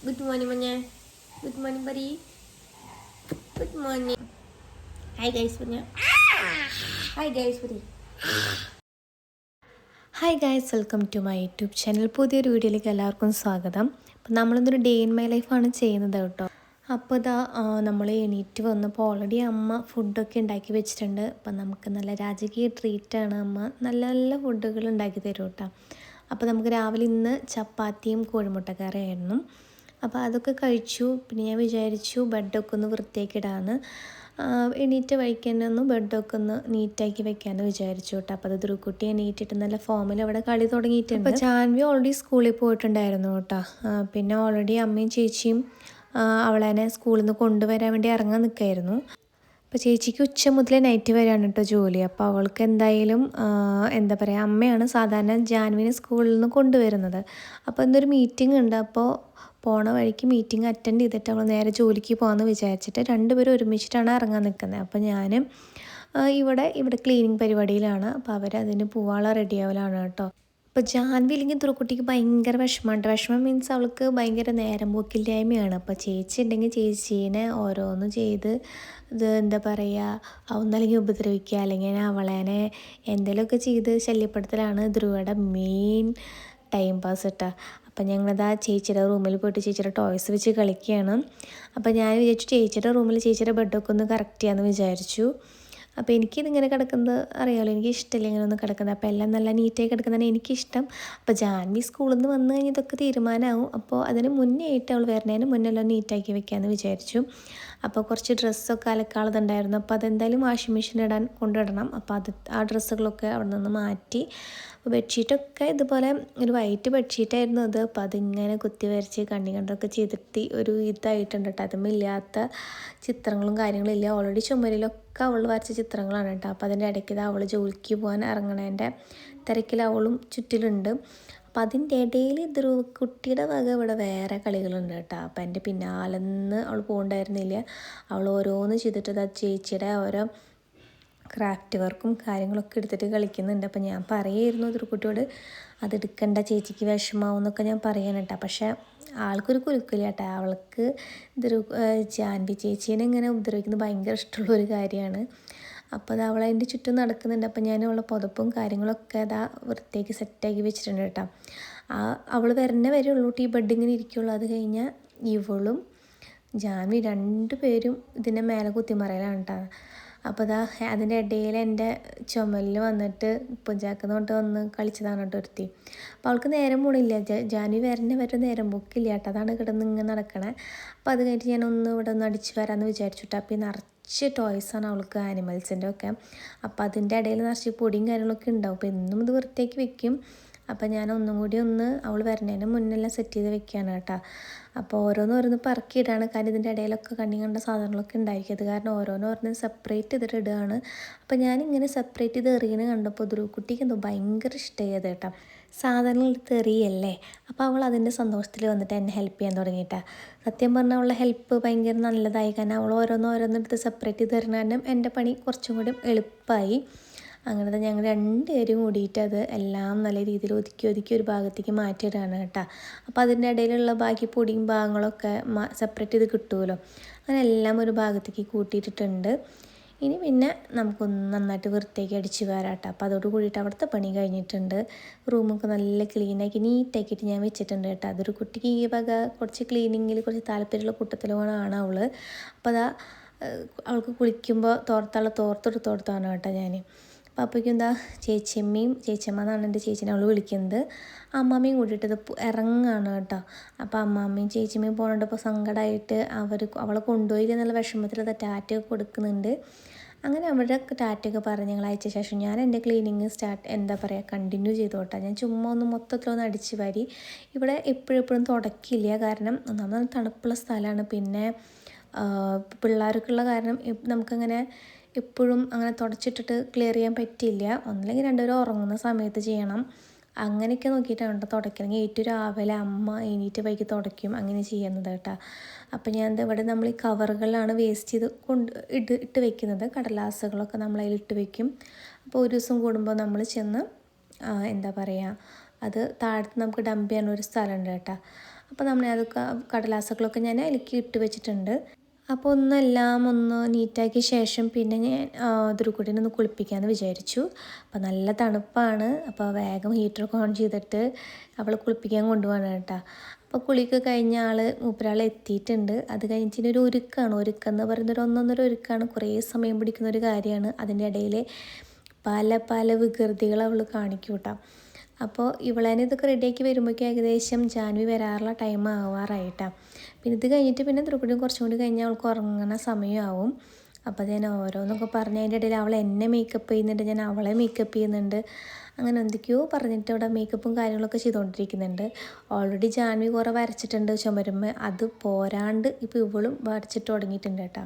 Good morning, Manya. Good morning, buddy. Good morning. Hi, guys, Manya. Hi, guys, buddy. Hi guys, welcome to my YouTube channel. പുതിയൊരു വീഡിയോയിലേക്ക് എല്ലാവർക്കും സ്വാഗതം. അപ്പം നമ്മളിന്നൊരു day in my ലൈഫാണ് ചെയ്യുന്നത് കേട്ടോ. അപ്പോൾ ഇതാ നമ്മൾ എണീറ്റ് വന്നപ്പോൾ ഓൾറെഡി അമ്മ ഫുഡൊക്കെ ഉണ്ടാക്കി വെച്ചിട്ടുണ്ട്. അപ്പം നമുക്ക് നല്ല രാജകീയ ട്രീറ്റാണ്. അമ്മ നല്ല നല്ല ഫുഡുകൾ ഉണ്ടാക്കി തരും കേട്ടോ. അപ്പോൾ നമുക്ക് രാവിലെ ഇന്ന് ചപ്പാത്തിയും കോഴിമുട്ടക്കറിയായിരുന്നു. അപ്പോൾ അതൊക്കെ കഴിച്ചു. പിന്നെ ഞാൻ വിചാരിച്ചു ബെഡൊക്കെ ഒന്ന് വൃത്തിയാക്കി ഇടാമെന്ന്. എണീറ്റ് വഴിക്ക് തന്നെ ഒന്ന് ബെഡൊക്കെ ഒന്ന് നീറ്റാക്കി വെക്കാമെന്ന് വിചാരിച്ചു കേട്ടോ. അപ്പോൾ അത് ധ്രുക്കുട്ടി എണീറ്റിട്ട് നല്ല ഫോമിൽ അവിടെ കളി തുടങ്ങിയിട്ടുണ്ട്. അപ്പോൾ ജാൻവി ഓൾറെഡി സ്കൂളിൽ പോയിട്ടുണ്ടായിരുന്നു കേട്ടോ. പിന്നെ ഓൾറെഡി അമ്മയും ചേച്ചിയും അവളെ സ്കൂളിൽ നിന്ന് കൊണ്ടുവരാൻ വേണ്ടി ഇറങ്ങാൻ നിൽക്കായിരുന്നു. അപ്പോൾ ചേച്ചിക്ക് ഉച്ച മുതലേ നൈറ്റ് വരെയാണ് കേട്ടോ ജോലി. അപ്പോൾ അവൾക്ക് എന്തായാലും എന്താ പറയുക, അമ്മയാണ് സാധാരണ ജാൻവിനെ സ്കൂളിൽ നിന്ന് കൊണ്ടുവരുന്നത്. അപ്പോൾ ഇന്നൊരു മീറ്റിംഗ് ഉണ്ട്. അപ്പോൾ പോണ വഴിക്ക് മീറ്റിംഗ് അറ്റൻഡ് ചെയ്തിട്ട് അവൾ നേരെ ജോലിക്ക് പോകാമെന്ന് വിചാരിച്ചിട്ട് രണ്ടുപേരും ഒരുമിച്ചിട്ടാണ് ഇറങ്ങാൻ നിൽക്കുന്നത്. അപ്പോൾ ഞാൻ ഇവിടെ ക്ലീനിങ് പരിപാടിയിലാണ്. അപ്പോൾ അവരതിന് പോവാനുള്ള റെഡിയാവലാണ് കേട്ടോ. ഇപ്പോൾ ജാൻവി ഇല്ലെങ്കിൽ ധ്രുക്കുട്ടിക്ക് ഭയങ്കര വിഷമമുണ്ട്. വിഷമം മീൻസ് അവൾക്ക് ഭയങ്കര നേരം പോക്കില്ലായ്മയാണ്. അപ്പോൾ ചേച്ചി ഉണ്ടെങ്കിൽ ചേച്ചീനെ ഓരോന്ന് ചെയ്ത് ഇത് എന്താ പറയുക, ഒന്നല്ലെങ്കിൽ ഉപദ്രവിക്കുക അല്ലെങ്കിൽ അവളേനെ എന്തെങ്കിലുമൊക്കെ ചെയ്ത് ശല്യപ്പെടുത്തലാണ് ധ്രുവയുടെ മെയിൻ ടൈം പാസ് കേട്ടോ. അപ്പം ഞങ്ങളിതാ ചേച്ചിയുടെ റൂമിൽ പോയിട്ട് ചേച്ചിയുടെ ടോയ്സ് വെച്ച് കളിക്കുകയാണ്. അപ്പോൾ ഞാൻ വിചാരിച്ചു ചേച്ചിയുടെ റൂമിൽ ചേച്ചിയുടെ ബെഡൊക്കെ ഒന്ന് കറക്റ്റ് ചെയ്യാമെന്ന് വിചാരിച്ചു. അപ്പോൾ എനിക്കിതിങ്ങനെ കിടക്കുന്നത് അറിയാമല്ലോ, എനിക്ക് ഇഷ്ടമില്ല ഇങ്ങനെ ഒന്ന് കിടക്കുന്നത്. അപ്പോൾ എല്ലാം നല്ല നീറ്റായി കിടക്കുന്നതാണ് എനിക്കിഷ്ടം. അപ്പോൾ ജാൻവി സ്കൂളിൽ നിന്ന് വന്നു കഴിഞ്ഞാൽ ഇതൊക്കെ തീരുമാനമാവും. അപ്പോൾ അതിന് മുന്നേ ആയിട്ട് അവൾ വരുന്നതിന് മുന്നേ എല്ലാം നീറ്റാക്കി വെക്കാമെന്ന് വിചാരിച്ചു. അപ്പോൾ കുറച്ച് ഡ്രസ്സൊക്കെ അലക്കാളതുണ്ടായിരുന്നു. അപ്പോൾ അതെന്തായാലും വാഷിംഗ് മെഷീൻ കൊണ്ടിടണം. അപ്പോൾ ആ ഡ്രസ്സുകളൊക്കെ അവിടെ നിന്ന് മാറ്റി. ബെഡ്ഷീറ്റൊക്കെ ഇതുപോലെ ഒരു വൈറ്റ് ബെഡ്ഷീറ്റായിരുന്നു അത്. അപ്പോൾ അതിങ്ങനെ കുത്തി വരച്ച് കണ്ണി കണ്ടൊക്കെ ചെയ്തിട്ട് ഒരു ഇതായിട്ടുണ്ട് കേട്ടോ. അതുമില്ലാത്ത ചിത്രങ്ങളും കാര്യങ്ങളും ഇല്ല. ഓൾറെഡി ചുമരിലൊക്കെ അവൾ വരച്ച ചിത്രങ്ങളാണ് കേട്ടോ. അപ്പോൾ അതിൻ്റെ ഇടയ്ക്ക് അവൾ ജോലിക്ക് പോകാൻ ഇറങ്ങണതിൻ്റെ തിരക്കിൽ അവളും ചുറ്റിലുണ്ട്. അപ്പം അതിൻ്റെ ഇടയിൽ കുട്ടിയുടെ വക ഇവിടെ വേറെ കളികളുണ്ട് കേട്ടോ. അപ്പം എൻ്റെ പിന്നാലെന്ന് അവൾ പോകണ്ടായിരുന്നില്ല. അവൾ ഓരോന്ന് ചെയ്തിട്ട് ചേച്ചിയുടെ ഓരോ ക്രാഫ്റ്റ് വർക്കും കാര്യങ്ങളൊക്കെ എടുത്തിട്ട് കളിക്കുന്നുണ്ട്. അപ്പം ഞാൻ പറയായിരുന്നു ധ്രുക്കുട്ടിയോട് അതെടുക്കണ്ട, ചേച്ചിക്ക് വിഷമാവും എന്നൊക്കെ ഞാൻ പറയാൻ കേട്ടോ. പക്ഷേ ആൾക്കൊരു കുലുക്കില്ല കേട്ടോ. അവൾക്ക് ജാൻവി ചേച്ചീനെ ഇങ്ങനെ ഉപദ്രവിക്കുന്നത് ഭയങ്കര ഇഷ്ടമുള്ളൊരു കാര്യമാണ്. അപ്പോൾ അത് അവളതിൻ്റെ ചുറ്റും നടക്കുന്നുണ്ട്. അപ്പം ഞാൻ അവളെ പുതപ്പും കാര്യങ്ങളൊക്കെ വൃത്തിയാക്കി സെറ്റാക്കി വെച്ചിട്ടുണ്ട് കേട്ടോ. അവൾ വരുന്നേ വരുള്ളൂ, ഈ ബെഡിങ്ങനെ ഇരിക്കുള്ളൂ. അത് കഴിഞ്ഞാൽ ഇവളും ജാൻവി രണ്ടുപേരും ഇതിൻ്റെ മേലെ കുത്തിമറയിലാണ് കേട്ടോ. അപ്പോൾ അതിൻ്റെ ഇടയിൽ എൻ്റെ ചുമലിൽ വന്നിട്ട് പുഞ്ചാക്കുന്നോട്ട് വന്ന് കളിച്ചതാണ് കേട്ടോ ഒരുത്തി. അപ്പോൾ അവൾക്ക് നേരം പോണില്ല. ജാൻവി വരെ നേരം പോക്കില്ല കേട്ടോ. അതാണ് കിടന്ന് ഇങ്ങനെ നടക്കണേ. അപ്പോൾ അത് കഴിഞ്ഞിട്ട് ഞാനൊന്ന് ഇവിടെ ഒന്ന് അടിച്ച് വരാമെന്ന് വിചാരിച്ചിട്ട്. അപ്പോൾ ഈ നിറച്ച് ടോയ്സാണ് അവൾക്ക്, ആനിമൽസിൻ്റെ ഒക്കെ. അപ്പോൾ അതിൻ്റെ ഇടയിൽ നിറച്ച് പൊടിയും കാര്യങ്ങളൊക്കെ ഉണ്ടാവും. അപ്പോൾ എന്നും ഇത് വൃത്തിയാക്കി വെക്കും. അപ്പോൾ ഞാൻ ഒന്നും കൂടി അവൾ വരുന്നതിന് മുന്നെല്ലാം സെറ്റ് ചെയ്ത് വെക്കുകയാണ് കേട്ടോ. അപ്പോൾ ഓരോന്ന് പറക്കിയിടാണ്. കാരണം ഇതിൻ്റെ ഇടയിലൊക്കെ കണ്ണി കണ്ട സാധനങ്ങളൊക്കെ ഉണ്ടായിരിക്കും. അത് കാരണം ഓരോന്ന് സെപ്പറേറ്റ് ചെയ്തിട്ട് ഇടുകയാണ്. അപ്പോൾ ഞാനിങ്ങനെ സെപ്പറേറ്റ് ചെയ്ത് എറിയുന്നത് കണ്ടപ്പോൾ ധ്രുക്കുട്ടിക്ക് എന്തോ ഭയങ്കര ഇഷ്ടമായത് കേട്ടോ. സാധനങ്ങൾ എടുത്ത് എറിയല്ലേ. അപ്പോൾ അവൾ അതിൻ്റെ സന്തോഷത്തിൽ വന്നിട്ട് എന്നെ ഹെൽപ്പ് ചെയ്യാൻ തുടങ്ങിയിട്ടാ. സത്യം പറഞ്ഞാൽ അവളുടെ ഹെൽപ്പ് ഭയങ്കര നല്ലതായി. കാരണം അവൾ ഓരോന്നെടുത്ത് സെപ്പറേറ്റ് ചെയ്ത് തരുന്ന കാരണം എൻ്റെ പണി കുറച്ചും കൂടി എളുപ്പമായി. അങ്ങനത്തെ ഞങ്ങൾ രണ്ടുപേരും കൂടിയിട്ട് അത് എല്ലാം നല്ല രീതിയിൽ ഒതുക്കി ഒരു ഭാഗത്തേക്ക് മാറ്റിയിടാണ് കേട്ടോ. അപ്പോൾ അതിൻ്റെ ഇടയിലുള്ള ബാക്കി പൊടിയും ഭാഗങ്ങളൊക്കെ സെപ്പറേറ്റ് ചെയ്ത് കിട്ടുമല്ലോ. അങ്ങനെ എല്ലാം ഒരു ഭാഗത്തേക്ക് കൂട്ടിയിട്ടിട്ടുണ്ട്. ഇനി പിന്നെ നമുക്കൊന്ന് നന്നായിട്ട് വൃത്തിയാക്കി അടിച്ച് വരാട്ടോ. അപ്പോൾ അതോട് കൂടിയിട്ട് അവിടുത്തെ പണി കഴിഞ്ഞിട്ടുണ്ട്. റൂമൊക്കെ നല്ല ക്ലീനാക്കി നീറ്റാക്കിയിട്ട് ഞാൻ വെച്ചിട്ടുണ്ട് കേട്ടോ. അതൊരു കുട്ടിക്ക് ഈ വക കുറച്ച് ക്ലീനിങ്ങിൽ കുറച്ച് താല്പര്യമുള്ള കൂട്ടത്തിലുമാണ് അവൾ. അപ്പോൾ അവൾക്ക് കുളിക്കുമ്പോൾ തോർത്താണ് കേട്ടോ ഞാൻ. അപ്പോൾ അപ്പോഴേക്കും ചേച്ചിയമ്മ എന്നാണ് എൻ്റെ ചേച്ചീനെ അവൾ വിളിക്കുന്നത്. അമ്മാമ്മയും കൂട്ടിയിട്ട് ഇത് ഇറങ്ങുകയാണ് കേട്ടോ. അപ്പോൾ അമ്മാമ്മയും ചേച്ചിയമ്മയും പോകേണ്ടപ്പോൾ സങ്കടമായിട്ട് അവളെ കൊണ്ടുപോയി എന്നുള്ള വിഷമത്തിൽ അത് ടാറ്റയൊക്കെ കൊടുക്കുന്നുണ്ട്. അങ്ങനെ അവരുടെ ടാറ്റയൊക്കെ പറഞ്ഞ് ഞങ്ങൾ അയച്ച ശേഷം ഞാൻ എൻ്റെ ക്ലീനിങ് കണ്ടിന്യൂ ചെയ്തു കേട്ടോ. ഞാൻ ചുമ്മാ മൊത്തത്തിലൊന്ന് അടിച്ച് വാരി. ഇവിടെ എപ്പോഴും തുടക്കില്ല. കാരണം ഒന്നാമത് തണുപ്പുള്ള സ്ഥലമാണ്. പിന്നെ പിള്ളേർക്കുള്ള കാരണം നമുക്കങ്ങനെ എപ്പോഴും അങ്ങനെ തുടച്ചിട്ടിട്ട് ക്ലിയർ ചെയ്യാൻ പറ്റില്ല. ഒന്നല്ലെങ്കിൽ രണ്ടുപേരും ഉറങ്ങുന്ന സമയത്ത് ചെയ്യണം. അങ്ങനെയൊക്കെ നോക്കിയിട്ടാണ് കേട്ടോ തുടയ്ക്കണമെങ്കിൽ ഏറ്റവും രാവിലെ അമ്മ എണീറ്റ് വൈകി തുടയ്ക്കും. അങ്ങനെ ചെയ്യുന്നത് കേട്ടോ. അപ്പോൾ ഞാൻ ഇവിടെ നമ്മൾ ഈ കവറുകളിലാണ് വേസ്റ്റ് ചെയ്ത് ഇട്ട് വെക്കുന്നത്. കടലാസുകളൊക്കെ നമ്മളതിലിട്ട് വെക്കും. അപ്പോൾ ഒരു ദിവസം കൂടുമ്പോൾ നമ്മൾ ചെന്ന് അത് താഴത്ത് നമുക്ക് ഡംപ് ചെയ്യാനൊരു സ്ഥലമുണ്ട് കേട്ടോ. അപ്പോൾ നമ്മൾ അതൊക്കെ കടലാസുകളൊക്കെ ഞാൻ അതിലേക്ക് ഇട്ട് വെച്ചിട്ടുണ്ട്. അപ്പോൾ ഒന്നെല്ലാം ഒന്ന് നീറ്റാക്കിയ ശേഷം പിന്നെ ഞാൻ ധ്രുക്കുട്ടീനെ ഒന്ന് കുളിപ്പിക്കാമെന്ന് വിചാരിച്ചു. അപ്പോൾ നല്ല തണുപ്പാണ്. അപ്പോൾ വേഗം ഹീറ്ററൊക്കെ ഓൺ ചെയ്തിട്ട് അവൾ കുളിപ്പിക്കാൻ കൊണ്ടുപോകണം കേട്ടോ. അപ്പോൾ കുളിയൊക്കെ കഴിഞ്ഞ മൂപ്പരാൾ എത്തിയിട്ടുണ്ട്. അത് കഴിഞ്ഞിട്ട് ഒരു ഒരുക്കാണ്. ഒരുക്കെന്ന് പറയുന്നത് ഒന്നൊന്നര ഒരുക്കാണ്. കുറേ സമയം പിടിക്കുന്ന ഒരു കാര്യമാണ്. അതിൻ്റെ ഇടയിൽ പല പല വികൃതികൾ അവൾ കാണിക്കും കേട്ടോ. അപ്പോൾ ഇവളേനെ ഇതൊക്കെ റെഡിയാക്കി വരുമ്പോഴേക്കും ഏകദേശം ജാൻവി വരാറുള്ള ടൈം ആവാറായിട്ടാണ്. പിന്നെ ഇത് കഴിഞ്ഞിട്ട് പിന്നെ ധ്രുക്കുട്ടി കുറച്ചും കൂടി കഴിഞ്ഞാൽ അവൾക്ക് ഉറങ്ങുന്ന സമയമാവും. അപ്പോൾ ഞാൻ ഓരോന്നൊക്കെ പറഞ്ഞ് അതിൻ്റെ ഇടയിൽ അവൾ എന്നെ മേക്കപ്പ് ചെയ്യുന്നുണ്ട്, ഞാൻ അവളെ മേക്കപ്പ് ചെയ്യുന്നുണ്ട്. അങ്ങനെ എന്തൊക്കെയോ പറഞ്ഞിട്ട് അവിടെ മേക്കപ്പും കാര്യങ്ങളൊക്കെ ചെയ്തുകൊണ്ടിരിക്കുന്നുണ്ട്. ഓൾറെഡി ജാൻവി കുറേ വരച്ചിട്ടുണ്ട് ചുമരുമ്മ. അത് പോരാണ്ട് ഇപ്പോൾ ഇവളും വരച്ചിട്ട് തുടങ്ങിയിട്ടുണ്ട് കേട്ടോ.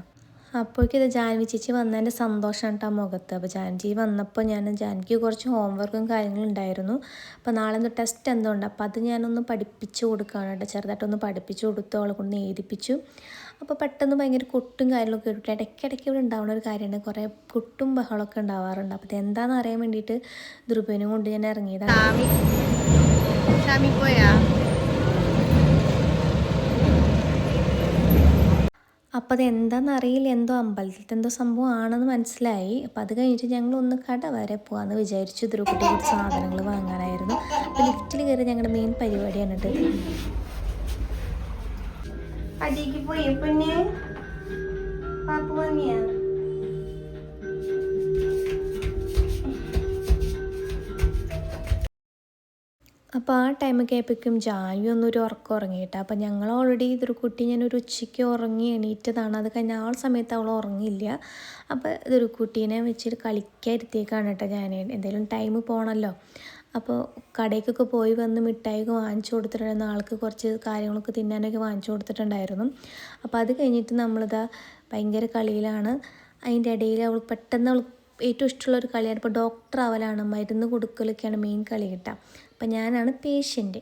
അപ്പോഴേക്കും ഇത് ജാൻവി ചേച്ചി വന്നതിൻ്റെ സന്തോഷമാണ് കേട്ടോ മുഖത്ത്. അപ്പോൾ ജാൻവി വന്നപ്പോൾ ജാൻവിക്ക് കുറച്ച് ഹോംവർക്കും കാര്യങ്ങളും ഉണ്ടായിരുന്നു. അപ്പോൾ നാളെ ഒന്ന് ടെസ്റ്റ് എന്തോ ഉണ്ട്. അപ്പോൾ അത് ഞാനൊന്ന് പഠിപ്പിച്ച് കൊടുക്കുകയാണ് കേട്ടോ. ചെറുതായിട്ടൊന്ന് പഠിപ്പിച്ച് കൊടുത്തു, അവളെ കൊണ്ട് എഴുതിപ്പിച്ചു. അപ്പോൾ പെട്ടെന്ന് ഭയങ്കര കുട്ടും കാര്യങ്ങളൊക്കെ ഇട്ടിട്ട് ഇടയ്ക്കിടയ്ക്ക് ഇവിടെ ഉണ്ടാവുന്ന ഒരു കാര്യമാണ്, കുറേ കുട്ടും ബഹളമൊക്കെ ഉണ്ടാവാറുണ്ട്. അപ്പോൾ ഇതെന്താണെന്ന് അറിയാൻ വേണ്ടിയിട്ട് ധ്രുവനും കൊണ്ട് ഞാൻ ഇറങ്ങിയതാണ്. അപ്പോൾ അത് എന്താണെന്ന് അറിയില്ല, എന്തോ അമ്പലത്തിലത്തെ എന്തോ സംഭവം ആണെന്ന് മനസ്സിലായി. അപ്പോൾ അത് കഴിഞ്ഞിട്ട് ഞങ്ങൾ ഒന്ന് കട വരെ പോകാമെന്ന് വിചാരിച്ചു. ധ്രുക്കുട്ടി കുറച്ച് സാധനങ്ങൾ വാങ്ങാനായിരുന്നു. അപ്പോൾ ലിഫ്റ്റിൽ കയറി ഞങ്ങളുടെ മെയിൻ പരിപാടിയാണ് കേട്ടോ. അടിക്ക് പോയി പിന്നെ പാപ്പു വാങ്ങിയാ അപ്പോൾ ആ ടൈമൊക്കെ ആയപ്പോഴേക്കും ജാൻവി ഒന്നൊരു ഉറക്കം ഉറങ്ങിയിട്ട്. അപ്പോൾ ഞങ്ങൾ ഓൾറെഡി ഇതൊരു കുട്ടി ഞാനൊരു ഉച്ചയ്ക്ക് ഉറങ്ങി എണീറ്റതാണ്. അത് കഴിഞ്ഞ ആ സമയത്ത് അവൾ ഉറങ്ങിയില്ല. അപ്പോൾ ഇതൊരു കുട്ടീനെ വെച്ചിട്ട് കളിക്കാൻ ഇരുത്തിയേക്കാണ് കേട്ടോ ഞാൻ. എന്തെങ്കിലും ടൈം പോകണമല്ലോ. അപ്പോൾ കടയ്ക്കൊക്കെ പോയി വന്ന് മിഠായിയൊക്കെ വാങ്ങിച്ചു കൊടുത്തിട്ടുണ്ടായിരുന്നു. ആൾക്ക് കുറച്ച് കാര്യങ്ങളൊക്കെ തിന്നാനൊക്കെ വാങ്ങിച്ചു കൊടുത്തിട്ടുണ്ടായിരുന്നു. അപ്പോൾ അത് കഴിഞ്ഞിട്ട് നമ്മളിതാ ഭയങ്കര കളിയിലാണ്. അതിൻ്റെ ഇടയിൽ അവൾ പെട്ടെന്ന് അവൾ ഏറ്റവും ഇഷ്ടമുള്ളൊരു കളിയാണ് ഇപ്പോൾ ഡോക്ടർ ആവലാണ്, മരുന്ന് കൊടുക്കലൊക്കെയാണ് മെയിൻ കളി കിട്ടുക. അപ്പം ഞാനാണ് പേഷ്യൻ്റ്.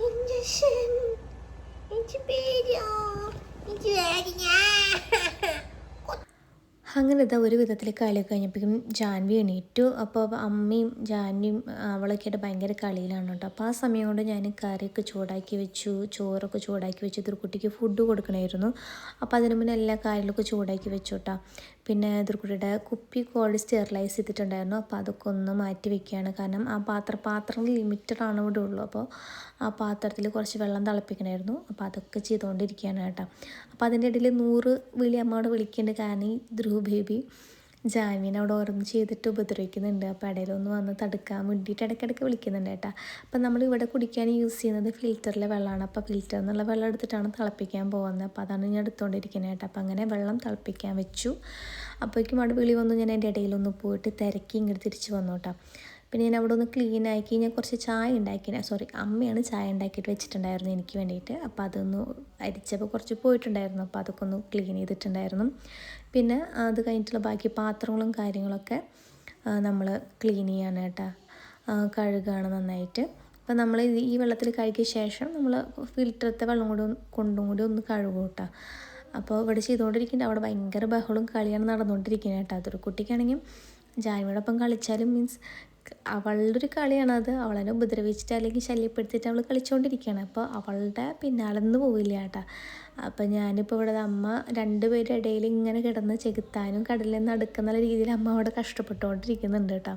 ഇഞ്ചക്ഷൻ അങ്ങനെ ഇതാ ഒരു വിധത്തിൽ കളി കഴിഞ്ഞപ്പോഴേക്കും ജാൻവി എണീറ്റു. അപ്പോൾ അമ്മയും ജാൻവിയും അവളൊക്കെ ആയിട്ട് ഭയങ്കര കളിയിലാണ് കേട്ടോ. അപ്പോൾ ആ സമയം കൊണ്ട് ഞാൻ കറിയൊക്കെ ചൂടാക്കി വെച്ചു, ചോറൊക്കെ ചൂടാക്കി വെച്ചു. ധ്രുക്കുട്ടിക്ക് ഫുഡ് കൊടുക്കണമായിരുന്നു. അപ്പോൾ അതിന് മുന്നേ എല്ലാ കാര്യങ്ങളൊക്കെ ചൂടാക്കി വെച്ചു കേട്ടോ. പിന്നെ ധ്രുക്കുട്ടിയുടെ കുപ്പി കോൾഡ് സ്റ്റെറിലൈസ് ചെയ്തിട്ടുണ്ടായിരുന്നു. അപ്പോൾ അതൊക്കെ ഒന്ന് മാറ്റി വെക്കുകയാണ്. കാരണം ആ പാത്രം ലിമിറ്റഡ് ആണ് ഇവിടെ ഉള്ളൂ. അപ്പോൾ ആ പാത്രത്തിൽ കുറച്ച് വെള്ളം തിളപ്പിക്കണമായിരുന്നു. അപ്പോൾ അതൊക്കെ ചെയ്തുകൊണ്ടിരിക്കുകയാണ് കേട്ടോ. അപ്പോൾ അതിൻ്റെ ഇടയിൽ 100 വിളി അമ്മയോട് വിളിക്കേണ്ട. കാരണം ഈ ധ്രുവ് ബേബി ജാൻവിനെ അവിടെ ഓരോന്ന് ചെയ്തിട്ട് ഉപദ്രവിക്കുന്നുണ്ട്. അപ്പോൾ ഇടയിലൊന്ന് വന്ന് തടുക്കാൻ വേണ്ടിയിട്ട് ഇടയ്ക്കിടയ്ക്ക് വിളിക്കുന്നുണ്ട് കേട്ടോ. അപ്പം നമ്മൾ ഇവിടെ കുടിക്കാൻ യൂസ് ചെയ്യുന്നത് ഫിൽറ്ററിലെ വെള്ളമാണ്. അപ്പോൾ ഫിൽറ്ററിൽ നിന്നുള്ള വെള്ളം എടുത്തിട്ടാണ് തിളപ്പിക്കാൻ പോകുന്നത്. അപ്പോൾ അതാണ് ഞാൻ എടുത്തുകൊണ്ടിരിക്കുന്നത് കേട്ടോ. അപ്പോൾ അങ്ങനെ വെള്ളം തിളപ്പിക്കാൻ വെച്ചു. അപ്പോഴേക്കും അവിടെ വിളി വന്നു. ഞാൻ എൻ്റെ ഇടയിലൊന്ന് പോയിട്ട് തിരക്കി ഇങ്ങോട്ട് തിരിച്ച് വന്നു കേട്ടോ. പിന്നെ ഞാൻ അവിടെ ഒന്ന് ക്ലീൻ ആക്കി ഞാൻ കുറച്ച് ചായ അമ്മയാണ് ചായ ഉണ്ടാക്കിയിട്ട് വെച്ചിട്ടുണ്ടായിരുന്നു എനിക്ക് വേണ്ടിയിട്ട്. അപ്പോൾ അതൊന്ന് അരിച്ചപ്പോൾ കുറച്ച് പോയിട്ടുണ്ടായിരുന്നു. അപ്പോൾ അതൊക്കെ ഒന്ന് ക്ലീൻ ചെയ്തിട്ടുണ്ടായിരുന്നു. പിന്നെ അത് കഴിഞ്ഞിട്ടുള്ള ബാക്കി പാത്രങ്ങളും കാര്യങ്ങളൊക്കെ നമ്മൾ ക്ലീൻ ചെയ്യാണ് കേട്ടോ. കഴുകുകയാണ് നന്നായിട്ട്. അപ്പോൾ നമ്മൾ ഈ വെള്ളത്തിൽ കഴുകിയ ശേഷം നമ്മൾ ഫിൽറ്ററത്തെ വെള്ളം കൊണ്ടും കൂടി ഒന്ന് കഴുകും കേട്ടോ. അപ്പോൾ ഇവിടെ ചെയ്തുകൊണ്ടിരിക്കുന്നുണ്ട്. അവിടെ ഭയങ്കര ബഹളവും കളിയാണ് നടന്നുകൊണ്ടിരിക്കുന്നത് കേട്ടോ. അതൊരു കുട്ടിക്കാണെങ്കിൽ ജാൻവിയോടൊപ്പം കളിച്ചാലും മീൻസ് അവളുടെ ഒരു കളിയാണത്. അവളെ ഉപദ്രവിച്ചിട്ട് അല്ലെങ്കിൽ ശല്യപ്പെടുത്തിയിട്ട് അവൾ കളിച്ചുകൊണ്ടിരിക്കുകയാണ്. അപ്പോൾ അവളുടെ പിന്നാലെന്ന് പോവില്ല കേട്ടോ. അപ്പോൾ ഞാനിപ്പോൾ ഇവിടെ അമ്മ 2 പേരുടെ ഇടയിൽ ഇങ്ങനെ കിടന്ന് ചെകുത്താനും കടലിൽ നിന്ന് അടുക്കുന്ന രീതിയിൽ അമ്മ അവിടെ കഷ്ടപ്പെട്ടുകൊണ്ടിരിക്കുന്നുണ്ട് കേട്ടോ.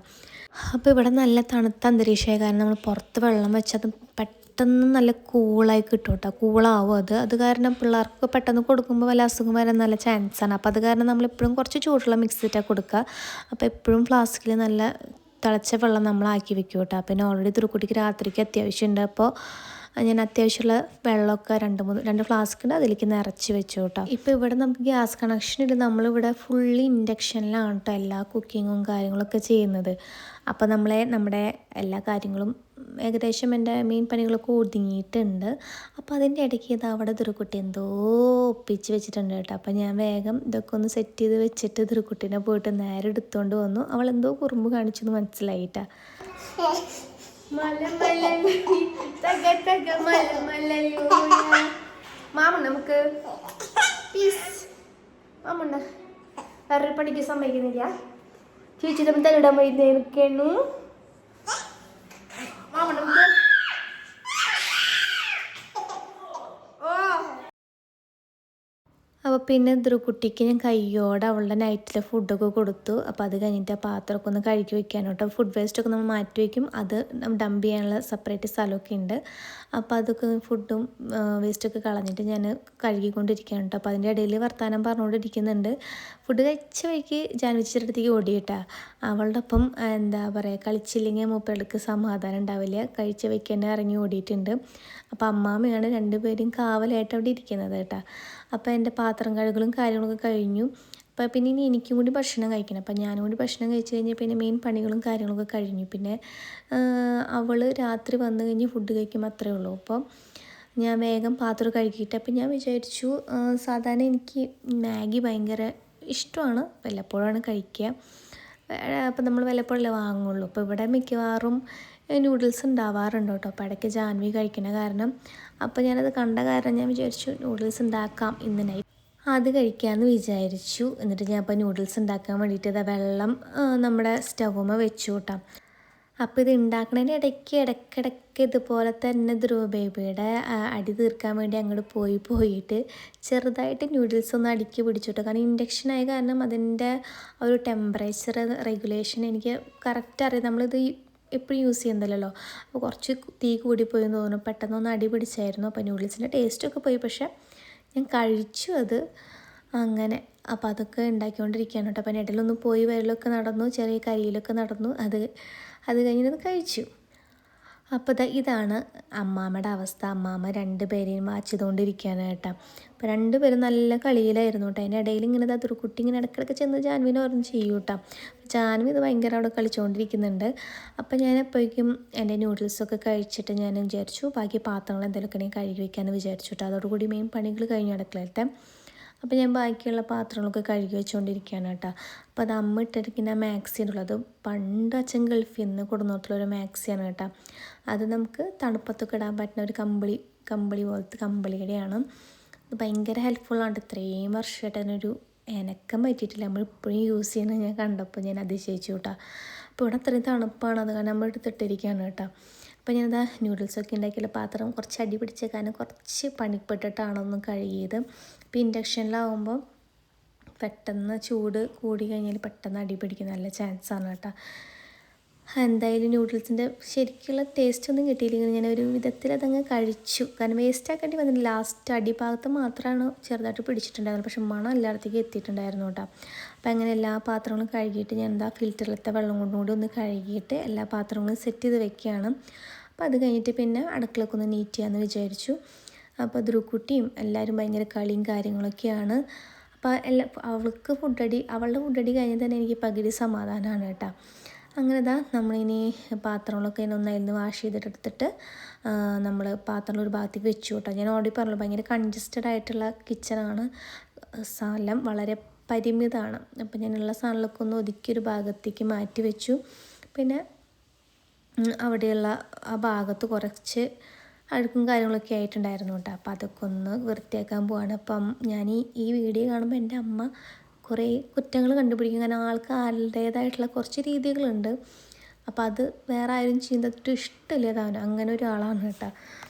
അപ്പോൾ ഇവിടെ നല്ല തണുത്ത അന്തരീക്ഷമായ കാരണം നമ്മൾ പുറത്ത് വെള്ളം വെച്ചത് പെട്ടെന്ന് നല്ല കൂളായി കിട്ടും കേട്ടോ. കൂളാവും അത് കാരണം പിള്ളേർക്ക് പെട്ടെന്ന് കൊടുക്കുമ്പോൾ വല്ല അസുഖം വരാൻ നല്ല ചാൻസാണ്. അപ്പോൾ അത് കാരണം നമ്മളെപ്പോഴും കുറച്ച് ചൂടുള്ള മിക്സ് ചെയ്തിട്ടാണ് കൊടുക്കുക. അപ്പോൾ എപ്പോഴും ഫ്ലാസ്കിൽ നല്ല തിളച്ച വെള്ളം നമ്മളാക്കി വെക്കും കേട്ടോ. പിന്നെ ഓൾറെഡി ധ്രുക്കുട്ടിക്ക് രാത്രിക്ക് അത്യാവശ്യമുണ്ട്. അപ്പോൾ ഞാൻ അത്യാവശ്യമുള്ള വെള്ളമൊക്കെ രണ്ട് ഫ്ലാസ്ക് ഉണ്ട് അതിലേക്ക് നിറച്ച് വെച്ചു കേട്ടോ. ഇപ്പോൾ ഇവിടെ നമുക്ക് ഗ്യാസ് കണക്ഷൻ ഇല്ല, നമ്മളിവിടെ ഫുള്ളി ഇൻഡക്ഷനിലാണ് കേട്ടോ എല്ലാ കുക്കിങ്ങും കാര്യങ്ങളൊക്കെ ചെയ്യുന്നത്. അപ്പോൾ നമ്മുടെ എല്ലാ കാര്യങ്ങളും ഏകദേശം എൻ്റെ മെയിൻ പണികളൊക്കെ ഒതുങ്ങിയിട്ടുണ്ട്. അപ്പോൾ അതിൻ്റെ ഇടയ്ക്ക് ഇത് അവിടെ ദുർക്കുട്ടി എന്തോ ഒപ്പിച്ച് വെച്ചിട്ടുണ്ട് കേട്ടോ. അപ്പോൾ ഞാൻ വേഗം ഇതൊക്കെ ഒന്ന് സെറ്റ് ചെയ്ത് വെച്ചിട്ട് ദുർക്കുട്ടീനെ പോയിട്ട് നേരെ എടുത്തുകൊണ്ട് വന്നു. അവൾ എന്തോ കുറുമ്പ് കാണിച്ചെന്ന് മനസ്സിലായിട്ടാ. മാമ നമുക്ക് മാമുണ്ട വേറെ പണിക്ക് സമ്മതിക്കുന്നില്ല. ചേച്ചിയുടെ തലയിടാൻ പോയിരുന്നു മാമ നമുക്ക് അപ്പോൾ പിന്നെ കുട്ടിക്ക് ഞാൻ കയ്യോടെ അവളുടെ നൈറ്റിലെ ഫുഡൊക്കെ കൊടുത്തു. അപ്പോൾ അത് കഴിഞ്ഞിട്ട് ആ പാത്രമൊക്കെ ഒന്ന് കഴുകി വെക്കാനോട്ടോ. ഫുഡ് വേസ്റ്റൊക്കെ നമ്മൾ മാറ്റി വയ്ക്കും, അത് ഡംപ് ചെയ്യാനുള്ള സെപ്പറേറ്റ് സ്ഥലമൊക്കെ ഉണ്ട്. അപ്പോൾ അതൊക്കെ ഫുഡും വേസ്റ്റൊക്കെ കളഞ്ഞിട്ട് ഞാൻ കഴുകിക്കൊണ്ടിരിക്കുകയാണ് കേട്ടോ. അപ്പോൾ അതിൻ്റെ ഇടയിൽ വർത്താനം പറഞ്ഞുകൊണ്ടിരിക്കുന്നുണ്ട്. ഫുഡ് കഴിച്ച വഴിക്ക് ജാൻവിച്ചിയുടെ അടുത്തേക്ക് ഓടിയിട്ടാ. അവളുടെ ഒപ്പം എന്താ പറയുക, കളിച്ചില്ലെങ്കിൽ മൂപ്പർക്ക് സമാധാനം ഉണ്ടാവില്ല. കഴിച്ച വഴിക്ക് തന്നെ ഇറങ്ങി ഓടിയിട്ടുണ്ട്. അപ്പോൾ അമ്മാമ്മയാണ് രണ്ടുപേരും കാവലായിട്ട് അവിടെ ഇരിക്കുന്നത് കേട്ടോ. അപ്പോൾ എൻ്റെ പാത്രം കഴുകലും കാര്യങ്ങളൊക്കെ കഴിഞ്ഞു. അപ്പോൾ പിന്നെ ഇനി എനിക്കും കൂടി ഭക്ഷണം കഴിക്കണം. അപ്പോൾ ഞാനും കൂടി ഭക്ഷണം കഴിച്ച് കഴിഞ്ഞാൽ പിന്നെ മെയിൻ പണികളും കാര്യങ്ങളൊക്കെ കഴിഞ്ഞു. പിന്നെ അവൾ രാത്രി വന്നു കഴിഞ്ഞ് ഫുഡ് കഴിക്കുമ്പോൾ അത്രയേ ഉള്ളൂ. അപ്പോൾ ഞാൻ വേഗം പാത്രം കഴുകിയിട്ട് അപ്പോൾ ഞാൻ വിചാരിച്ചു, സാധാരണ എനിക്ക് മാഗി ഭയങ്കര ഇഷ്ടമാണ്, വല്ലപ്പോഴാണ് കഴിക്കുക. അപ്പോൾ നമ്മൾ വല്ലപ്പോഴല്ലേ വാങ്ങുള്ളൂ. അപ്പോൾ ഇവിടെ മിക്കവാറും നൂഡിൽസ് ഉണ്ടാവാറുണ്ട് കേട്ടോ. അപ്പോൾ ഇടയ്ക്ക് ജാൻവി കഴിക്കണ കാരണം അപ്പോൾ ഞാനത് കണ്ട കാരണം ഞാൻ വിചാരിച്ചു നൂഡിൽസ് ഉണ്ടാക്കാം ഇന്ന് നൈറ്റ്, അത് കഴിക്കാമെന്ന് വിചാരിച്ചു. എന്നിട്ട് ഞാൻ അപ്പോൾ നൂഡിൽസ് ഉണ്ടാക്കാൻ വേണ്ടിയിട്ട് വെള്ളം നമ്മുടെ സ്റ്റൗമ്മ വെച്ചു കൂട്ടാം. അപ്പോൾ ഇത് ഉണ്ടാക്കണതിൻ്റെ ഇടയ്ക്കിടയ്ക്ക് ഇതുപോലെ തന്നെ ധ്രുവ ബേബിയുടെ അടി തീർക്കാൻ വേണ്ടി അങ്ങോട്ട് പോയിട്ട് ചെറുതായിട്ട് നൂഡിൽസ് ഒന്ന് അടുക്കി പിടിച്ചിട്ടു. കാരണം ഇൻഡക്ഷനായ കാരണം അതിൻ്റെ ഒരു ടെമ്പറേച്ചർ റെഗുലേഷൻ എനിക്ക് കറക്റ്റ് അറിയാം. നമ്മളിത് എപ്പോഴും യൂസ് ചെയ്യുന്നില്ലല്ലോ. അപ്പോൾ കുറച്ച് തീ കൂടിപ്പോയി എന്ന് തോന്നുന്നു, പെട്ടെന്നൊന്ന് അടി പിടിച്ചായിരുന്നു. അപ്പോൾ നൂഡിൽസിൻ്റെ ടേസ്റ്റൊക്കെ പോയി, പക്ഷേ ഞാൻ കഴിച്ചു അത് അങ്ങനെ. അപ്പോൾ അതൊക്കെ ഉണ്ടാക്കിക്കൊണ്ടിരിക്കുകയാണ് കേട്ടോ. അപ്പോൾ ഇടയിലൊന്ന് പോയി വരലൊക്കെ നടന്നു, ചെറിയ കരിയിലൊക്കെ നടന്നു. അത് കഴിഞ്ഞത് കഴിച്ചു. അപ്പോൾ ഇതാണ് അമ്മാമ്മയുടെ അവസ്ഥ. അമ്മാമ്മ രണ്ടുപേരെയും വാച്ചിതുകൊണ്ടിരിക്കുകയാണ് കേട്ടോ. അപ്പോൾ രണ്ടുപേരും നല്ല കളിയിലായിരുന്നു കേട്ടോ. അതിൻ്റെ ഇടയിൽ ഇങ്ങനെ അതൊരു കുട്ടി ഇങ്ങനെ ഇടയ്ക്കിടയ്ക്ക് ചെന്ന് ജാൻവിനെ ഓർമ്മ ചെയ്യും കേട്ടോ. ജാൻവി ഇത് ഭയങ്കര അവിടെ കളിച്ചുകൊണ്ടിരിക്കുന്നുണ്ട്. അപ്പോൾ ഞാൻ എപ്പോഴേക്കും എൻ്റെ നൂഡിൽസൊക്കെ കഴിച്ചിട്ട് ഞാൻ വിചാരിച്ചു ബാക്കി പാത്രങ്ങൾ എന്തെങ്കിലുമൊക്കെ കഴുകി വയ്ക്കാമെന്ന് വിചാരിച്ചു കേട്ടോ. അതോടുകൂടി മെയിൻ പണികൾ കഴിഞ്ഞു അടുക്കളയിലത്തെ. അപ്പോൾ ഞാൻ ബാക്കിയുള്ള പാത്രങ്ങളൊക്കെ കഴുകി വെച്ചുകൊണ്ടിരിക്കുകയാണ് കേട്ടോ. അപ്പോൾ അത് അമ്മ ഇട്ടിരിക്കുന്ന മാക്സിയുള്ളത് പണ്ട് അച്ഛൻ ഗൾഫിൽ നിന്ന് കൊടുന്നിട്ടുള്ളൊരു മാക്സിയാണ് കേട്ടോ. അത് നമുക്ക് തണുപ്പത്തൊക്കെ ഇടാൻ പറ്റുന്ന ഒരു കമ്പിളി പോലത്തെ കമ്പിളിയുടെയാണ്. അത് ഭയങ്കര ഹെൽപ്ഫുള്ളാണ്. ഇത്രയും വർഷമായിട്ട് അതിനൊരു എനക്കം പറ്റിയിട്ടില്ല. നമ്മളിപ്പോഴും യൂസ് ചെയ്യുന്നത് ഞാൻ കണ്ടപ്പോൾ ഞാൻ അതിശയിച്ചു കേട്ടോ. അപ്പോൾ ഇവിടെ അത്രയും തണുപ്പാണ്, അത് കാരണം നമ്മൾ എടുത്തിട്ടിരിക്കുകയാണ് കേട്ടോ. അപ്പോൾ ഞാനതാ നൂഡിൽസൊക്കെ ഉണ്ടാക്കിയുള്ള പാത്രം കുറച്ച് അടി പിടിച്ചേക്കാനും കുറച്ച് പണിപ്പെട്ടിട്ടാണ് ഒന്ന് കഴുകിയത്. ഇപ്പോൾ ഇൻഡക്ഷനിലാവുമ്പോൾ പെട്ടെന്ന് ചൂട് കൂടി കഴിഞ്ഞാൽ പെട്ടെന്ന് അടി പിടിക്കുന്ന നല്ല ചാൻസാണ് കേട്ടോ. എന്തായാലും നൂഡിൽസിൻ്റെ ശരിക്കുള്ള ടേസ്റ്റ് ഒന്നും കിട്ടിയില്ലെങ്കിൽ ഞാൻ ഒരു വിധത്തിൽ അതങ്ങ് കഴിച്ചു. കാരണം വേസ്റ്റ് ആക്കേണ്ടി വന്നില്ല. ലാസ്റ്റ് അടിഭാഗത്ത് മാത്രമാണ് ചെറുതായിട്ട് പിടിച്ചിട്ടുണ്ടായിരുന്നത്, പക്ഷെ മണം എല്ലായിടത്തേക്കും എത്തിയിട്ടുണ്ടായിരുന്നു കേട്ടോ. അപ്പോൾ അങ്ങനെ എല്ലാ പാത്രങ്ങളും കഴുകിയിട്ട് ഞാൻ ഫിൽറ്ററിലത്തെ വെള്ളം കൊണ്ടുകൂടി ഒന്ന് കഴുകിയിട്ട് എല്ലാ പാത്രങ്ങളും സെറ്റ് ചെയ്ത് വെക്കുകയാണ്. അപ്പോൾ അത് കഴിഞ്ഞിട്ട് പിന്നെ അടുക്കളൊക്കെ ഒന്ന് നീറ്റ് ചെയ്യാമെന്ന് വിചാരിച്ചു. അപ്പോൾ ധ്രുക്കുട്ടിയും എല്ലാവരും ഭയങ്കര കളിയും കാര്യങ്ങളൊക്കെയാണ്. അപ്പോൾ അവളുടെ ഫുഡടി കഴിഞ്ഞാൽ തന്നെ എനിക്ക് പകുതി സമാധാനമാണ് കേട്ടോ. അങ്ങനെ നമ്മളിനി പാത്രങ്ങളൊക്കെ ഒന്നായിരുന്നു വാഷ് ചെയ്തിട്ടെടുത്തിട്ട് നമ്മൾ പാത്രങ്ങൾ ഒരു ഭാഗത്തേക്ക് വെച്ചു കേട്ടോ. ഞാൻ ഓൾറെഡി പറഞ്ഞു ഭയങ്കര കൺജസ്റ്റഡ് ആയിട്ടുള്ള കിച്ചണാണ്, സ്ഥലം വളരെ പരിമിതമാണ്. അപ്പോൾ ഞാനുള്ള സാധനങ്ങളൊക്കെ ഒന്ന് ഒതുക്കിയൊരു ഭാഗത്തേക്ക് മാറ്റി വെച്ചു. പിന്നെ അവിടെയുള്ള ആ ഭാഗത്ത് കുറച്ച് അഴുക്കും കാര്യങ്ങളൊക്കെ ആയിട്ടുണ്ടായിരുന്നു കേട്ടോ. അപ്പോൾ അതൊക്കെ ഒന്ന് വൃത്തിയാക്കാൻ പോവാണ്. അപ്പം ഞാൻ ഈ വീഡിയോ കാണുമ്പോൾ എൻ്റെ അമ്മ കുറേ കുറ്റങ്ങൾ കണ്ടുപിടിക്കും. കാരണം ആൾക്ക് ആളുടേതായിട്ടുള്ള കുറച്ച് രീതികളുണ്ട്. അപ്പോൾ അത് വേറെ ആരും ചെയ്തിട്ട് ഇഷ്ടമില്ലാതാവനും അങ്ങനെ ഒരാളാണ് കേട്ടോ.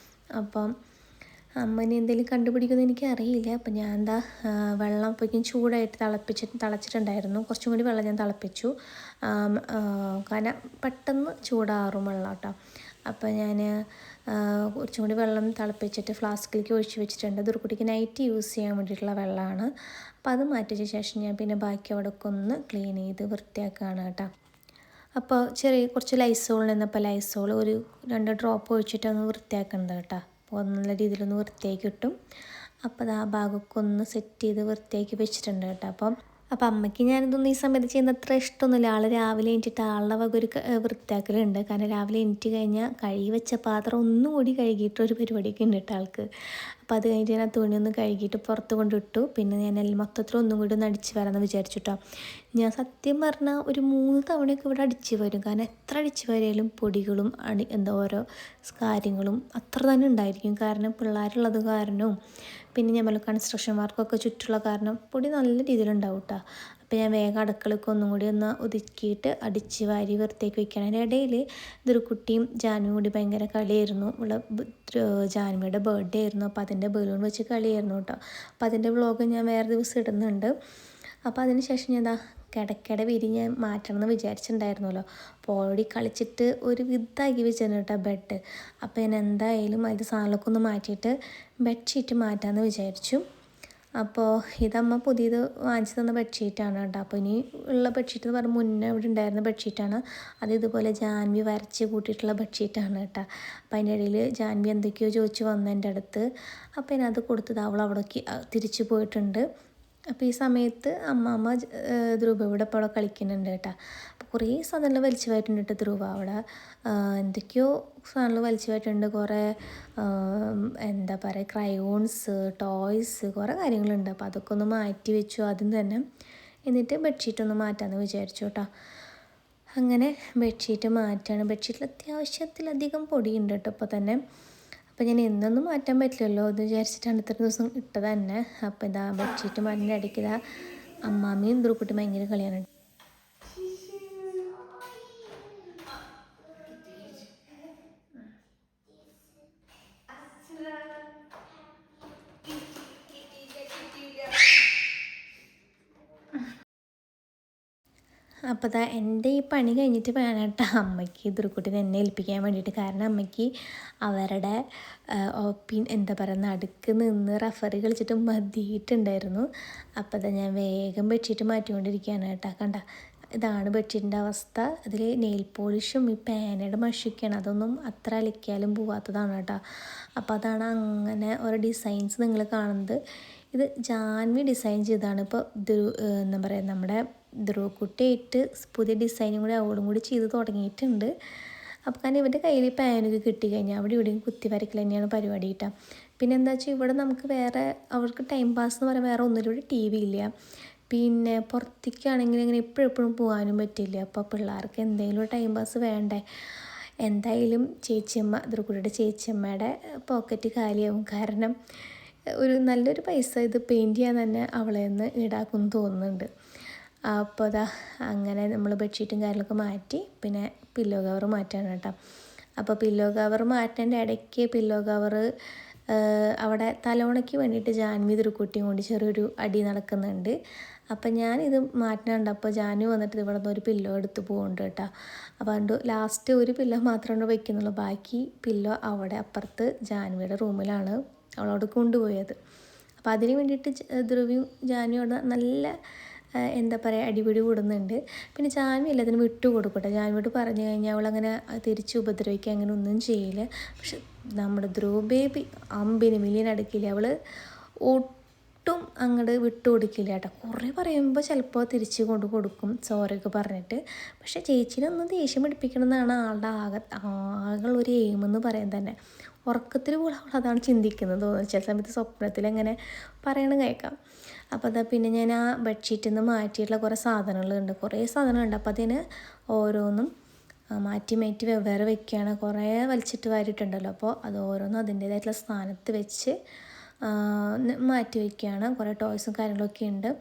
അപ്പം അമ്മനെ എന്തെങ്കിലും കണ്ടുപിടിക്കുമെന്ന് എനിക്കറിയില്ല. അപ്പം ഞാൻ വെള്ളം അപ്പോഴേക്കും ചൂടായിട്ട് തിളച്ചിട്ടുണ്ടായിരുന്നു. കുറച്ചും കൂടി വെള്ളം ഞാൻ തിളപ്പിച്ചു, കാരണം പെട്ടെന്ന് ചൂടാറും വെള്ളം കേട്ടോ. അപ്പോൾ ഞാൻ കുറച്ചും കൂടി വെള്ളം തിളപ്പിച്ചിട്ട് ഫ്ലാസ്കിലേക്ക് ഒഴിച്ച് വെച്ചിട്ടുണ്ട്. ദുർക്കുട്ടിക്ക് നൈറ്റ് യൂസ് ചെയ്യാൻ വേണ്ടിയിട്ടുള്ള വെള്ളമാണ്. അപ്പോൾ അത് മാറ്റിച്ച ശേഷം ഞാൻ പിന്നെ ബാക്കി അവിടെയൊക്കെ ഒന്ന് ക്ലീൻ ചെയ്ത് വൃത്തിയാക്കുകയാണ് കേട്ടോ. അപ്പോൾ കുറച്ച് ലൈസോൾ നിന്നപ്പോൾ ലൈസോൾ ഒരു 2 ഡ്രോപ്പ് ഒഴിച്ചിട്ടൊന്ന് വൃത്തിയാക്കുന്നത് കേട്ടോ. അപ്പോൾ നല്ല രീതിയിലൊന്ന് വൃത്തിയാക്കി കിട്ടും. അപ്പോൾ അത് ആ ഭാഗമൊക്കെ ഒന്ന് സെറ്റ് ചെയ്ത് വൃത്തിയാക്കി വെച്ചിട്ടുണ്ട് കേട്ടോ. അപ്പം അമ്മയ്ക്ക് ഞാനിതൊന്നും ഈ സമയത്ത് ചെയ്യുന്ന അത്ര ഇഷ്ടമൊന്നുമില്ല. ആൾ രാവിലെ എണീറ്റിട്ട് ആളുടെ വക ഒരു വൃത്തിയാക്കലുണ്ട്. കാരണം രാവിലെ എണീറ്റ് കഴിഞ്ഞാൽ കഴുകി വെച്ച പാത്രം ഒന്നും കൂടി കഴുകിയിട്ടൊരു പരിപാടിയൊക്കെ ഉണ്ട് കേട്ടോ ആൾക്ക്. അപ്പോൾ അത് കഴിഞ്ഞിട്ട് ഞാൻ തുണിയൊന്ന് കഴുകിയിട്ട് പുറത്ത് കൊണ്ടിട്ടു. പിന്നെ ഞാൻ മൊത്തത്തിൽ ഒന്നും കൂടി ഒന്ന് അടിച്ച് വരാമെന്ന് വിചാരിച്ചിട്ടോ. ഞാൻ സത്യം പറഞ്ഞാൽ ഒരു 3 തവണയൊക്കെ ഇവിടെ അടിച്ച് വരും. കാരണം എത്ര അടിച്ച് വരിയാലും പൊടികളും ഓരോ കാര്യങ്ങളും അത്ര തന്നെ ഉണ്ടായിരിക്കും. കാരണം പിള്ളേരുള്ളത് കാരണവും പിന്നെ ഞാൻ കൺസ്ട്രക്ഷൻ വർക്കൊക്കെ ചുറ്റുള്ള കാരണം പൊടി നല്ല രീതിയിലുണ്ടാവും കേട്ടോ. അപ്പോൾ ഞാൻ വേഗം അടുക്കളയ്ക്ക് ഒന്നും കൂടി ഒന്ന് ഒതുക്കിയിട്ട് അടിച്ച് വാരി വൃത്തിയാക്കി വെക്കണം. അതിൻ്റെ ഇടയിൽ ഇതൊരു കുട്ടിയും ജാനുവും കൂടി ഭയങ്കര കളിയായിരുന്നു. ജാനുവിയുടെ ബർത്ത്ഡേ ആയിരുന്നു. അപ്പോൾ അതിൻ്റെ ബലൂൺ വെച്ച് കളിയായിരുന്നു കേട്ടോ. അപ്പോൾ അതിൻ്റെ വ്ളോഗ് ഞാൻ വേറെ ദിവസം ഇടുന്നുണ്ട്. അപ്പോൾ അതിന് ശേഷം ഞാൻ കിടക്കയുടെ വിരിഞ്ഞ് മാറ്റണം എന്ന് വിചാരിച്ചിട്ടുണ്ടായിരുന്നല്ലോ. അപ്പോൾ ഓൾറെഡി കളിച്ചിട്ട് ഒരു വിധാക്കി വെച്ചിരുന്നു കേട്ടോ ബെഡ്. അപ്പോൾ ഞാൻ എന്തായാലും അതിൻ്റെ സാധനമൊക്കെ ഒന്ന് മാറ്റിയിട്ട് ബെഡ്ഷീറ്റ് മാറ്റാമെന്ന് വിചാരിച്ചു. അപ്പോൾ ഇതമ്മ പുതിയത് വാങ്ങിച്ചു തന്ന ബെഡ്ഷീറ്റാണ് കേട്ടോ. അപ്പോൾ ഇനി ഉള്ള ബെഡ്ഷീറ്റ് എന്ന് പറഞ്ഞാൽ മുന്നേ ഇവിടെ ഉണ്ടായിരുന്ന ബെഡ്ഷീറ്റാണ്. അത് ഇതുപോലെ ജാൻവി വരച്ച് കൂട്ടിയിട്ടുള്ള ബെഡ്ഷീറ്റാണ് കേട്ടോ. അപ്പോൾ അതിൻ്റെ ഇടയിൽ ജാൻവി എന്തൊക്കെയോ ചോദിച്ച് വന്നു എൻ്റെ അടുത്ത്. അപ്പോൾ ഞാനത് കൊടുത്തത് അവൾ അവിടേക്ക് തിരിച്ചു പോയിട്ടുണ്ട്. അപ്പോൾ ഈ സമയത്ത് അമ്മ ധ്രുവ ഇവിടെ ഇപ്പോൾ അവിടെ കളിക്കുന്നുണ്ട് കേട്ടോ. അപ്പോൾ കുറേ സാധനങ്ങൾ വലിച്ചു പോയിട്ടുണ്ട് കേട്ടോ ധ്രുവ അവിടെ. എന്തൊക്കെയോ സാധനങ്ങൾ വലിച്ചു പോയിട്ടുണ്ട്. കുറേ എന്താ പറയുക ക്രയോൺസ്, ടോയ്സ്, കുറേ കാര്യങ്ങളുണ്ട്. അപ്പോൾ അതൊക്കെ ഒന്ന് മാറ്റി വെച്ചു ആദ്യം തന്നെ. എന്നിട്ട് ബെഡ്ഷീറ്റ് ഒന്ന് മാറ്റാമെന്ന് വിചാരിച്ചു കേട്ടോ. അങ്ങനെ ബെഡ്ഷീറ്റ് മാറ്റാണ്. ബെഡ്ഷീറ്റിൽ അത്യാവശ്യത്തിലധികം പൊടിയുണ്ട് കേട്ടോ ഇപ്പോൾ തന്നെ. അപ്പോൾ ഞാൻ എന്നൊന്നും മാറ്റാൻ പറ്റില്ലല്ലോ എന്ന് വിചാരിച്ചിട്ടാണ് ഇത്ര ദിവസം ഇട്ടത് തന്നെ. അപ്പോൾ ഇതാ ബെഡ്ഷീറ്റ് മാറ്റിൻ്റെ ഇടയ്ക്ക് ഇതാ അമ്മാമ്മയും ധ്രുവക്കുട്ടി ഭയങ്കര കളിയാണ്. അപ്പോൾ എൻ്റെ ഈ പണി കഴിഞ്ഞിട്ട് വേണം കേട്ടോ അമ്മയ്ക്ക് ധ്രുവക്കുട്ടീനെ എന്നെ ഏൽപ്പിക്കാൻ വേണ്ടിയിട്ട്. കാരണം അമ്മയ്ക്ക് അവരുടെ എന്താ പറയുക നടുക്ക് നിന്ന് റഫറി കളിച്ചിട്ട് മതിയിട്ടുണ്ടായിരുന്നു. അപ്പോൾ അതാ ഞാൻ വേഗം ബെഡ്ഷീറ്റ് മാറ്റിക്കൊണ്ടിരിക്കുകയാണ് കേട്ടോ. കണ്ട ഇതാണ് ബെഡ്ഷീറ്റിൻ്റെ അവസ്ഥ. അതിൽ നെയിൽ പോളിഷും ഈ പേനയുടെ മഷിയൊക്കെയാണ്. അതൊന്നും അത്ര അലക്കിയാലും പോവാത്തതാണ് കേട്ടോ. അപ്പോൾ അതാണ് അങ്ങനെ ഓരോ ഡിസൈൻസ് നിങ്ങൾ കാണുന്നത്. ഇത് ജാൻവി ഡിസൈൻ ചെയ്തതാണ്. ഇപ്പോൾ എന്താ പറയുക നമ്മുടെ ധ്രുവക്കുട്ടിയായിട്ട് പുതിയ ഡിസൈനും കൂടി അവളും കൂടി ചെയ്ത് തുടങ്ങിയിട്ടുണ്ട്. അപ്പോൾ കാരണം ഇവൻ്റെ കയ്യിൽ പാനൊക്കെ കിട്ടിക്കഴിഞ്ഞാൽ അവിടെ ഇവിടെയും കുത്തി വരയ്ക്കൽ തന്നെയാണ് പരിപാടി കിട്ടുക. പിന്നെ എന്താ വെച്ചാൽ ഇവിടെ നമുക്ക് വേറെ അവർക്ക് ടൈം പാസ് എന്ന് പറയാൻ വേറെ ഒന്നിലൂടെ ടി വി ഇല്ല. പിന്നെ പുറത്തേക്കാണെങ്കിൽ ഇങ്ങനെ എപ്പോഴും പോകാനും പറ്റില്ല. അപ്പോൾ പിള്ളേർക്ക് എന്തെങ്കിലും ടൈം പാസ് വേണ്ടേ. എന്തായാലും ചേച്ചിയമ്മ ധ്രുവക്കുട്ടിയുടെ ചേച്ചിയമ്മയുടെ പോക്കറ്റ് കാലിയാവും. കാരണം നല്ലൊരു പൈസ ഇത് പെയിൻറ്റ് ചെയ്യാൻ തന്നെ അവളെ നിന്ന് ഈടാക്കുമെന്ന് തോന്നുന്നുണ്ട്. അപ്പോൾ അതാ അങ്ങനെ നമ്മൾ ബെഡ്ഷീറ്റും കാര്യങ്ങളൊക്കെ മാറ്റി പിന്നെ പില്ലോ കവർ മാറ്റാണ് കേട്ടോ. അപ്പോൾ പില്ലോ കവർ മാറ്റേണ്ട ഇടയ്ക്ക് പില്ലോ കവർ അവിടെ തലോണയ്ക്ക് വേണ്ടിയിട്ട് ജാൻവി ധ്രുവക്കുട്ടിയും കൊണ്ട് ചെറിയൊരു അടി നടക്കുന്നുണ്ട്. അപ്പം ഞാനിത് മാറ്റാനുണ്ട്. അപ്പോൾ ജാനു വന്നിട്ട് ഇവിടെ നിന്ന് ഒരു പില്ലോ എടുത്ത് പോകുന്നുണ്ട് കേട്ടോ. അപ്പോൾ അതുകൊണ്ട് ലാസ്റ്റ് ഒരു പില്ലോ മാത്രമാണ് വയ്ക്കുന്നുള്ളൂ. ബാക്കി പില്ലോ അവിടെ അപ്പുറത്ത് ജാൻവിയുടെ റൂമിലാണ് അവളോട് കൊണ്ടുപോയത്. അപ്പോൾ അതിന് വേണ്ടിയിട്ട് ധ്രുവയും ജാനുവും അവിടെ നല്ല എന്താ പറയുക അടിപിടി കൂടുന്നുണ്ട്. പിന്നെ ജാൻവി എല്ലാത്തിനും വിട്ടു കൊടുക്കട്ടെ. ജാൻവിയോട് പറഞ്ഞു കഴിഞ്ഞാൽ അവളങ്ങനെ തിരിച്ച് ഉപദ്രവിക്കുക അങ്ങനെ ഒന്നും ചെയ്യില്ല. പക്ഷെ നമ്മുടെ ധ്രുവ ബേബി അമ്പിന് മില്യൻ അടുക്കില്ല. അവൾ ഒട്ടും അങ്ങോട്ട് വിട്ടു കൊടുക്കില്ല കേട്ടോ. കുറേ പറയുമ്പോൾ ചിലപ്പോൾ തിരിച്ച് കൊണ്ട് കൊടുക്കും സോറിയൊക്കെ പറഞ്ഞിട്ട്. പക്ഷേ ചേച്ചീനെ ഒന്ന് ദേഷ്യം പിടിപ്പിക്കണം എന്നാണ് ആളുടെ ആകെ ഒരു എയിമെന്ന് പറയാൻ തന്നെ. ഉറക്കത്തിൽ പോലും അവൾ അതാണ് ചിന്തിക്കുന്നത് തോന്നുന്നു. ചില സമയത്ത് സ്വപ്നത്തിൽ അങ്ങനെ പറയണ കേൾക്കാം. അപ്പോൾ അതാ പിന്നെ ഞാൻ ആ ബെഡ്ഷീറ്റിൽ നിന്ന് മാറ്റിയിട്ടുള്ള കുറേ സാധനങ്ങളുണ്ട്. കുറേ സാധനങ്ങളുണ്ട്. അപ്പോൾ അതിന് ഓരോന്നും മാറ്റി വെവ്വേറെ വെക്കുകയാണ്. കുറേ വലിച്ചിട്ട് വാരിയിട്ടുണ്ടല്ലോ. അപ്പോൾ അത് ഓരോന്നും അതിൻ്റേതായിട്ടുള്ള സ്ഥാനത്ത് വെച്ച് മാറ്റി വയ്ക്കുകയാണ്. കുറേ ടോയ്സും കാര്യങ്ങളൊക്കെ ഉണ്ട്.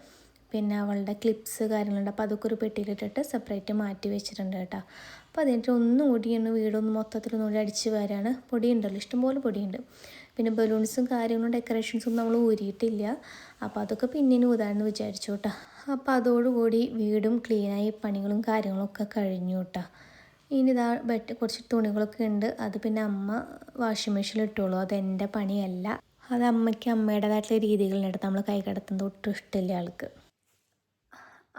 പിന്നെ അവളുടെ ക്ലിപ്സ് കാര്യങ്ങളുണ്ട്. അപ്പോൾ അതൊക്കെ ഒരു പെട്ടിയിലിട്ടിട്ട് സെപ്പറേറ്റ് മാറ്റി വെച്ചിട്ടുണ്ട് കേട്ടോ. അപ്പോൾ അതിൻ്റെ ഒന്നും കൂടി വീടൊന്ന് മൊത്തത്തിലൊന്നും കൂടി അടിച്ച് വരാണ്. പൊടിയുണ്ടല്ലോ, ഇഷ്ടംപോലെ പൊടിയുണ്ട്. പിന്നെ ബലൂൺസും കാര്യങ്ങളും ഡെക്കറേഷൻസും നമ്മൾ ഊരിയിട്ടില്ല. അപ്പോൾ അതൊക്കെ പിന്നീട് ഊതാമെന്ന് വിചാരിച്ചു കേട്ടോ. അപ്പോൾ അതോടുകൂടി വീടും ക്ലീനായി പണികളും കാര്യങ്ങളൊക്കെ കഴിഞ്ഞു കേട്ടോ. ഇനി ഇതാ കുറച്ച് തുണികളൊക്കെ ഉണ്ട്. അത് പിന്നെ അമ്മ വാഷിംഗ് മെഷീനിൽ ഇട്ടോളൂ. അതെൻ്റെ പണിയല്ല. അത് അമ്മയ്ക്ക് അമ്മയുടേതായിട്ടുള്ള രീതികളുണ്ട്. നമ്മൾ കൈ കടത്തുന്നത് ഒട്ടും ഇഷ്ടമില്ല ആൾക്ക്.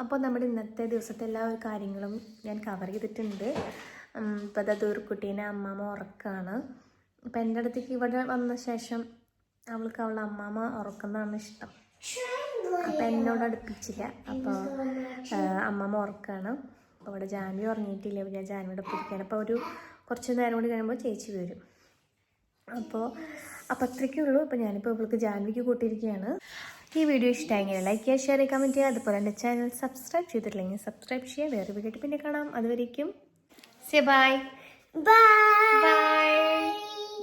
അപ്പോൾ നമ്മുടെ ഇന്നത്തെ ദിവസത്തെ എല്ലാ കാര്യങ്ങളും ഞാൻ കവർ ചെയ്തിട്ടുണ്ട്. ഇപ്പോൾ അത് ധ്രുവക്കുട്ടീനെ അമ്മമ്മ ഉറക്കാണ്. അപ്പം എൻ്റെ അടുത്തേക്ക് ഇവിടെ വന്ന ശേഷം അവൾക്ക് അവളുടെ അമ്മാമ്മ ഉറക്കുന്നതാണ് ഇഷ്ടം. അപ്പം എന്നോട് അടുപ്പിച്ചില്ല. അപ്പോൾ അമ്മമ്മ ഉറക്കാണ്. അപ്പോൾ ഇവിടെ ജാൻവി ഉറങ്ങിയിട്ടില്ല. അപ്പോൾ ഞാൻ ജാൻവിയുടെ ഒപ്പം ഇരിക്കുകയാണ്. അപ്പോൾ ഒരു കുറച്ച് നേരം കൂടി കഴിയുമ്പോൾ ചേച്ചി വരും. അപ്പോൾ അത്രയ്ക്കേ ഉള്ളൂ. അപ്പോൾ ഞാനിപ്പോൾ ഇവൾക്ക് ജാൻവിക്ക് കൂട്ടിയിരിക്കുകയാണ്. ഈ വീഡിയോ ഇഷ്ടമായെങ്കിൽ ലൈക്ക് ചെയ്യുക, ഷെയർ ചെയ്യുക, കമൻറ്റ് ചെയ്യുക. അതുപോലെ എൻ്റെ ചാനൽ സബ്സ്ക്രൈബ് ചെയ്തിട്ടില്ലെങ്കിൽ സബ്സ്ക്രൈബ് ചെയ്യുക. വേറെ വീഡിയോ പിന്നെ കാണാം. അതുവരേക്കും ബൈ.